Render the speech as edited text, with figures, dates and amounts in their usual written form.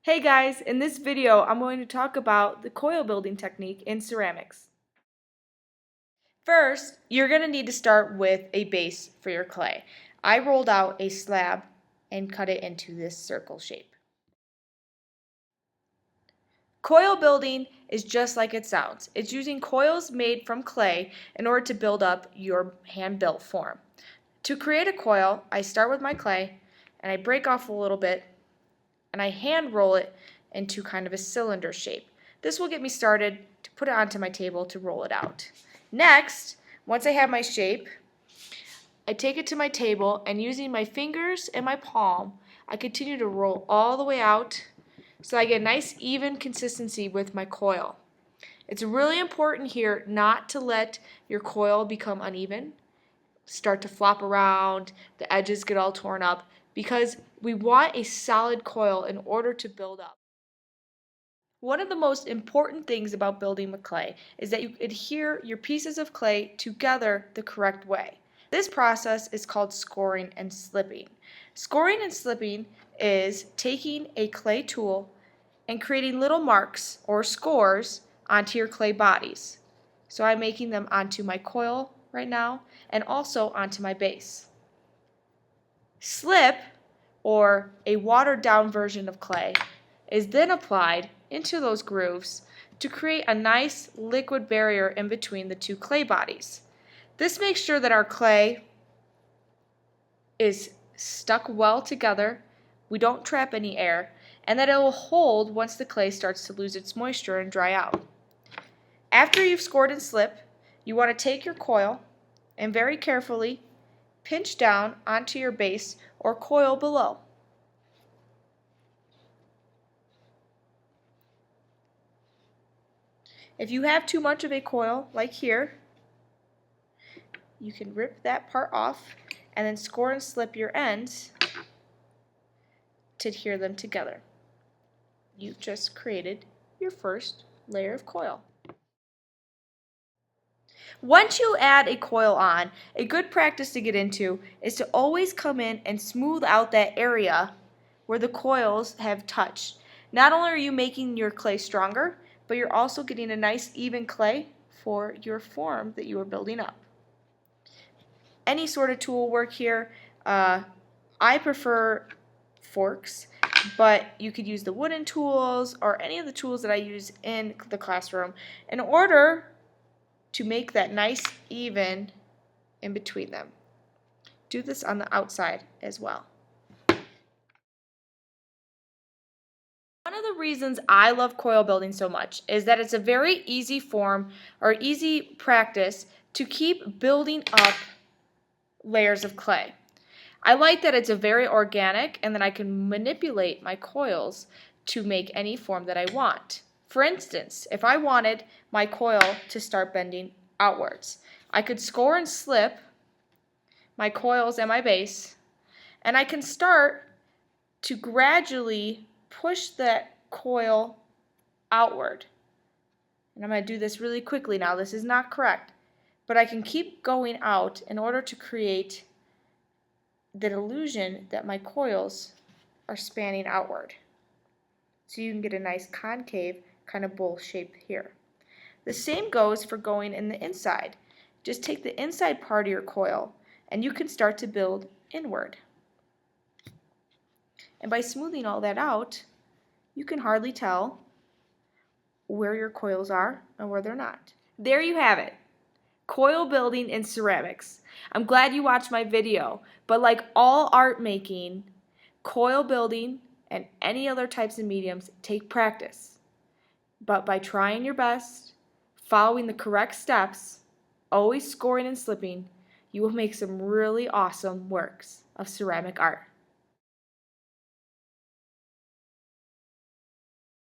Hey guys, in this video I'm going to talk about the coil building technique in ceramics. First, you're going to need to start with a base for your clay. I rolled out a slab and cut it into this circle shape. Coil building is just like it sounds. It's using coils made from clay in order to build up your hand-built form. To create a coil, I start with my clay and I break off a little bit and I hand roll it into kind of a cylinder shape. This will get me started to put it onto my table to roll it out. Next, once I have my shape, I take it to my table and using my fingers and my palm, I continue to roll all the way out so I get a nice even consistency with my coil. It's really important here not to let your coil become uneven, start to flop around, the edges get all torn up, because we want a solid coil in order to build up. One of the most important things about building with clay is that you adhere your pieces of clay together the correct way. This process is called scoring and slipping. Scoring and slipping is taking a clay tool and creating little marks or scores onto your clay bodies. So I'm making them onto my coil right now and also onto my base. Slip, or a watered down version of clay, is then applied into those grooves to create a nice liquid barrier in between the two clay bodies. This makes sure that our clay is stuck well together, we don't trap any air, and that it will hold once the clay starts to lose its moisture and dry out. After you've scored and slipped, you want to take your coil and very carefully pinch down onto your base or coil below. If you have too much of a coil, like here, you can rip that part off and then score and slip your ends to adhere them together. You've just created your first layer of coil. Once you add a coil on, a good practice to get into is to always come in and smooth out that area where the coils have touched. Not only are you making your clay stronger, but you're also getting a nice even clay for your form that you are building up. Any sort of tool work here. I prefer forks, but you could use the wooden tools or any of the tools that I use in the classroom in order to make that nice even in between them. Do this on the outside as well. One of the reasons I love coil building so much is that it's a very easy form or easy practice to keep building up layers of clay. I like that it's a very organic and that I can manipulate my coils to make any form that I want. For instance, if I wanted my coil to start bending outwards, I could score and slip my coils and my base, and I can start to gradually push that coil outward. And I'm going to do this really quickly now. This is not correct, but I can keep going out in order to create the illusion that my coils are spanning outward. So you can get a nice concave kind of bowl shape here. The same goes for going in the inside. Just take the inside part of your coil and you can start to build inward. And by smoothing all that out, you can hardly tell where your coils are and where they're not. There you have it. Coil building in ceramics. I'm glad you watched my video, but like all art making, coil building and any other types of mediums take practice. But by trying your best, following the correct steps, always scoring and slipping, you will make some really awesome works of ceramic art.